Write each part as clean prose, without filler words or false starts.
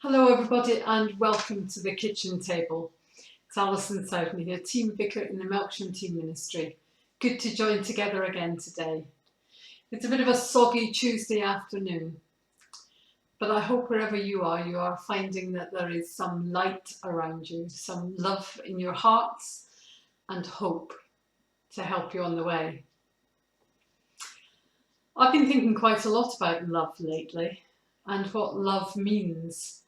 Hello everybody and welcome to the kitchen table. It's Alison Southney here, Team Vicar in the Melksham Team Ministry. Good to join together again today. It's a bit of a soggy Tuesday afternoon, but I hope wherever you are finding that there is some light around you, some love in your hearts and hope to help you on the way. I've been thinking quite a lot about love lately and what love means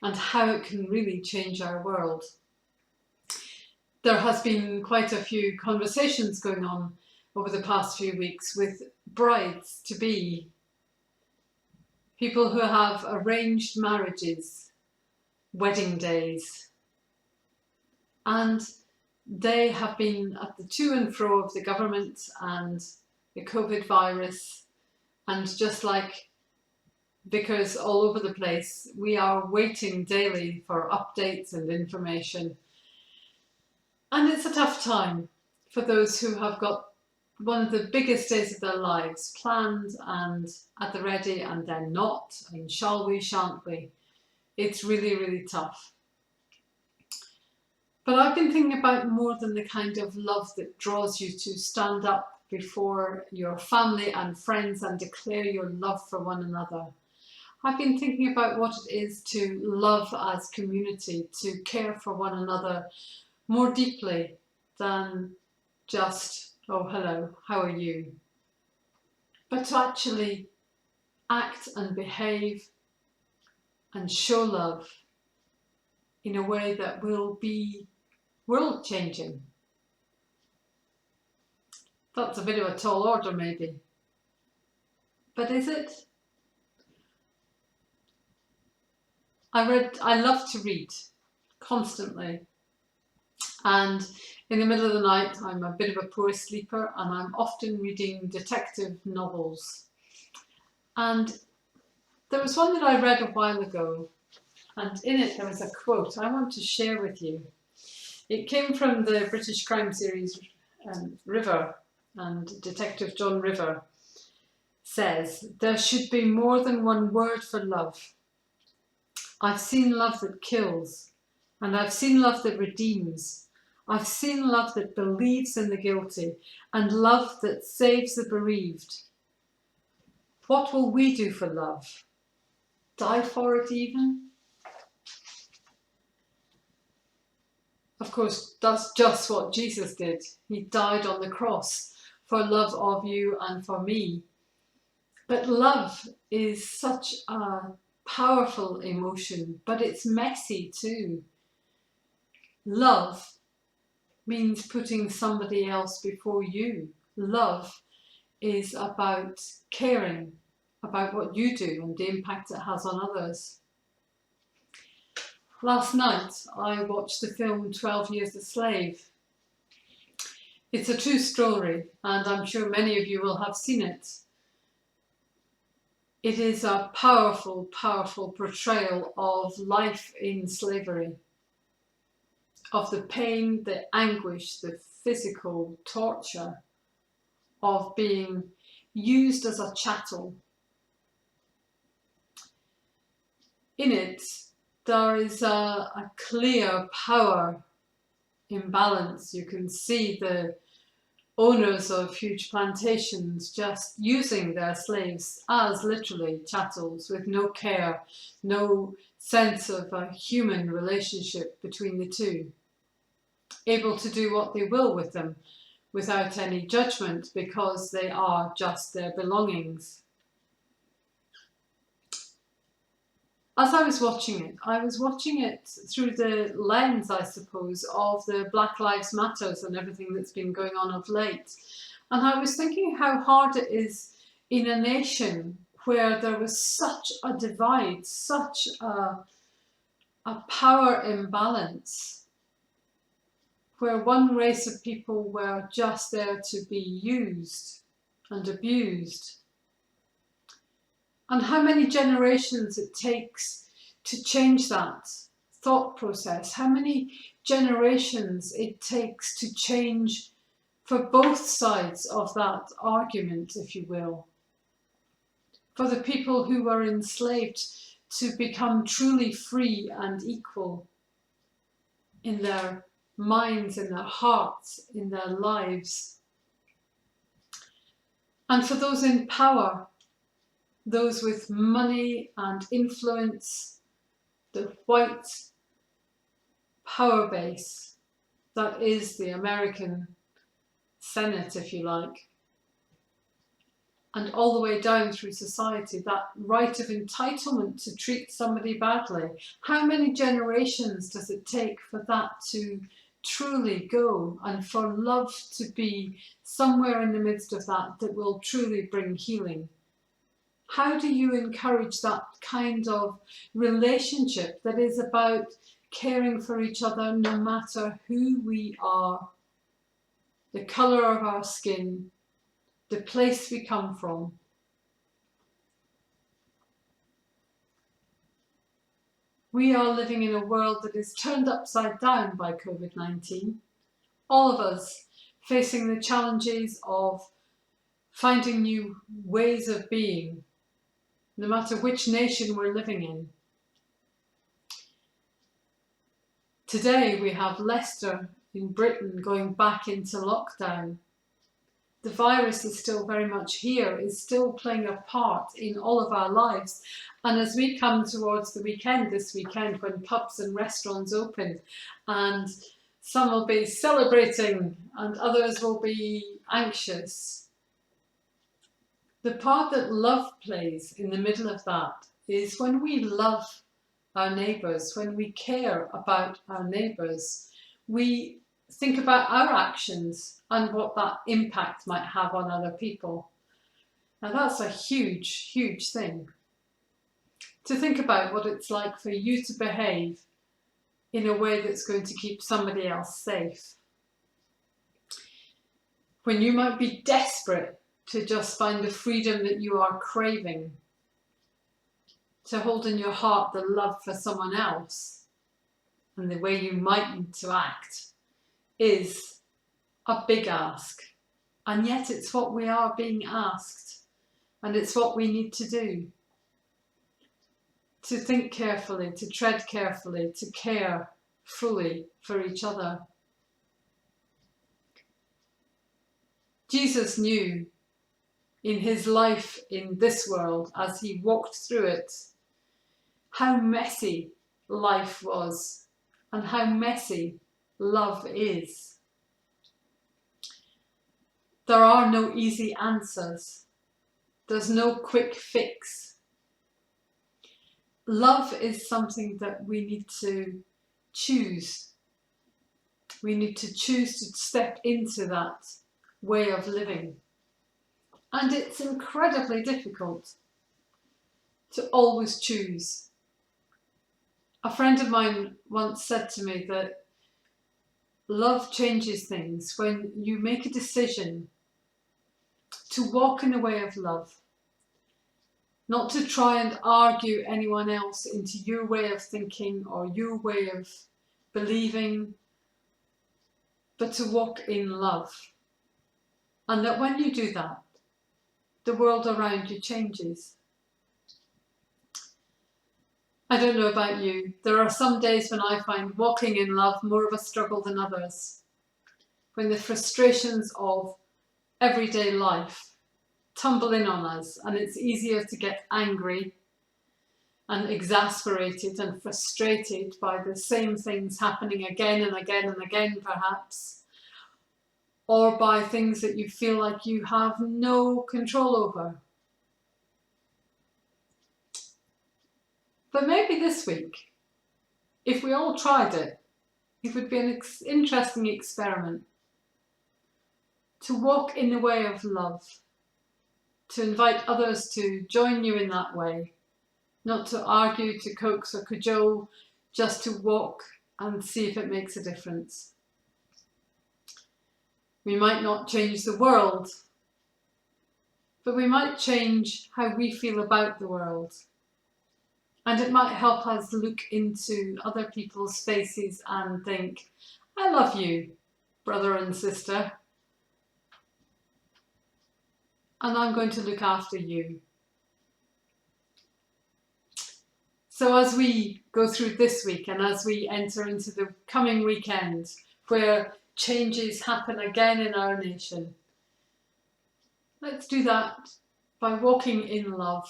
and how it can really change our world. There has been quite a few conversations going on over the past few weeks with brides-to-be, people who have arranged marriages, wedding days, and they have been at the to and fro of the government and the COVID virus, and just like vicars all over the place, we are waiting daily for updates and information. And it's a tough time for those who have got one of the biggest days of their lives planned and at the ready and then not, and shall we, shan't we? It's really, really tough. But I've been thinking about more than the kind of love that draws you to stand up before your family and friends and declare your love for one another. I've been thinking about what it is to love as community, to care for one another more deeply than just, oh hello, how are you? But to actually act and behave and show love in a way that will be world changing. That's a bit of a tall order maybe, but is it? I love to read constantly, and in the middle of the night I'm a bit of a poor sleeper and I'm often reading detective novels. And there was one that I read a while ago, and in it there was a quote I want to share with you. It came from the British crime series River, and Detective John River says, "There should be more than one word for love. I've seen love that kills, and I've seen love that redeems. I've seen love that believes in the guilty, and love that saves the bereaved. What will we do for love? Die for it even?" Of course, that's just what Jesus did. He died on the cross for love of you and for me. But love is such a powerful emotion, but it's messy too. Love means putting somebody else before you. Love is about caring about what you do and the impact it has on others. Last night I watched the film 12 Years a Slave. It's a true story and I'm sure many of you will have seen it. It is a powerful, powerful portrayal of life in slavery, of the pain, the anguish, the physical torture of being used as a chattel. In it, there is a clear power imbalance. You can see the owners of huge plantations just using their slaves as literally chattels with no care, no sense of a human relationship between the two, able to do what they will with them without any judgment because they are just their belongings. As I was watching it through the lens, I suppose, of the Black Lives Matters and everything that's been going on of late. And I was thinking how hard it is in a nation where there was such a divide, such a power imbalance, where one race of people were just there to be used and abused. And how many generations it takes to change that thought process, how many generations it takes to change for both sides of that argument, if you will. For the people who were enslaved to become truly free and equal in their minds, in their hearts, in their lives. And for those in power, those with money and influence, the white power base that is the American Senate, if you like, and all the way down through society, that right of entitlement to treat somebody badly. How many generations does it take for that to truly go, and for love to be somewhere in the midst of that that will truly bring healing? How do you encourage that kind of relationship that is about caring for each other no matter who we are, the colour of our skin, the place we come from? We are living in a world that is turned upside down by COVID-19. All of us facing the challenges of finding new ways of being, no matter which nation we're living in. Today we have Leicester in Britain going back into lockdown. The virus is still very much here, is still playing a part in all of our lives. And as we come towards the weekend, this weekend, when pubs and restaurants open, and some will be celebrating and others will be anxious, the part that love plays in the middle of that is when we love our neighbours, when we care about our neighbours, we think about our actions and what that impact might have on other people. Now that's a huge, huge thing. To think about what it's like for you to behave in a way that's going to keep somebody else safe. When you might be desperate to just find the freedom that you are craving, to hold in your heart the love for someone else, and the way you might need to act is a big ask. And yet it's what we are being asked, and it's what we need to do. To think carefully, to tread carefully, to care fully for each other. Jesus knew in his life in this world, as he walked through it, how messy life was and how messy love is. There are no easy answers. There's no quick fix. Love is something that we need to choose. We need to choose to step into that way of living. And it's incredibly difficult to always choose. A friend of mine once said to me that love changes things when you make a decision to walk in the way of love, not to try and argue anyone else into your way of thinking or your way of believing, but to walk in love. And that when you do that, the world around you changes. I don't know about you, there are some days when I find walking in love more of a struggle than others, when the frustrations of everyday life tumble in on us, and it's easier to get angry and exasperated and frustrated by the same things happening again and again and again, perhaps, or by things that you feel like you have no control over. But maybe this week, if we all tried it, it would be an interesting experiment to walk in the way of love, to invite others to join you in that way, not to argue, to coax or cajole, just to walk and see if it makes a difference. We might not change the world, but we might change how we feel about the world. And it might help us look into other people's faces and think, I love you, brother and sister, and I'm going to look after you. So as we go through this week and as we enter into the coming weekend, where changes happen again in our nation, let's do that by walking in love.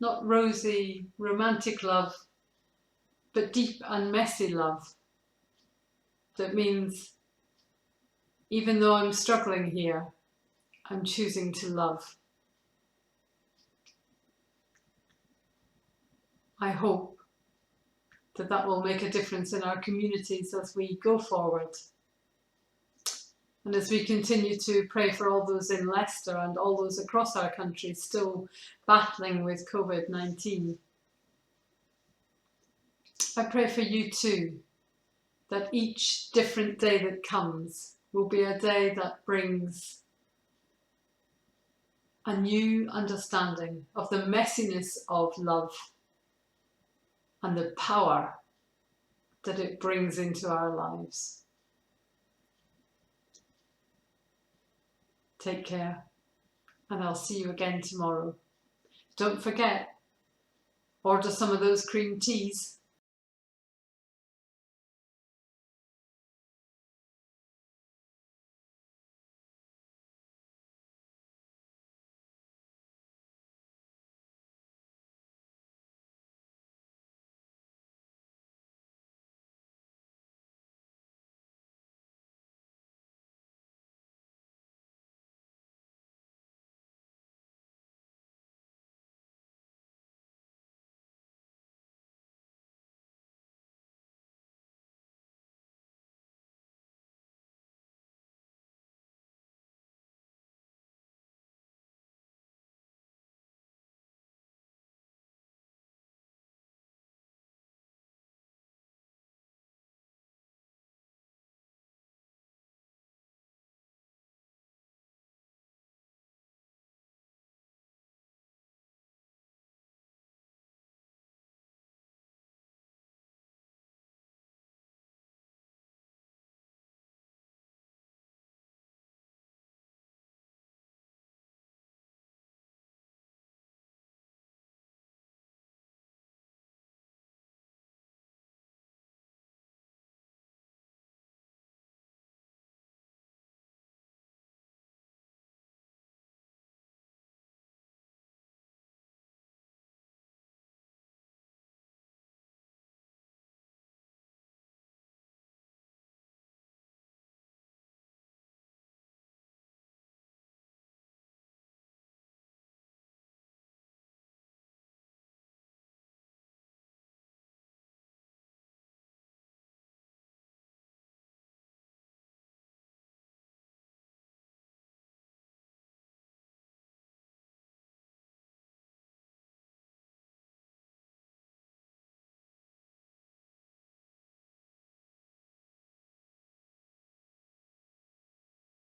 Not rosy, romantic love, but deep and messy love. That means, even though I'm struggling here, I'm choosing to love. I hope that that will make a difference in our communities as we go forward. And as we continue to pray for all those in Leicester and all those across our country still battling with COVID-19. I pray for you too, that each different day that comes will be a day that brings a new understanding of the messiness of love and the power that it brings into our lives. Take care, and I'll see you again tomorrow. Don't forget, order some of those cream teas.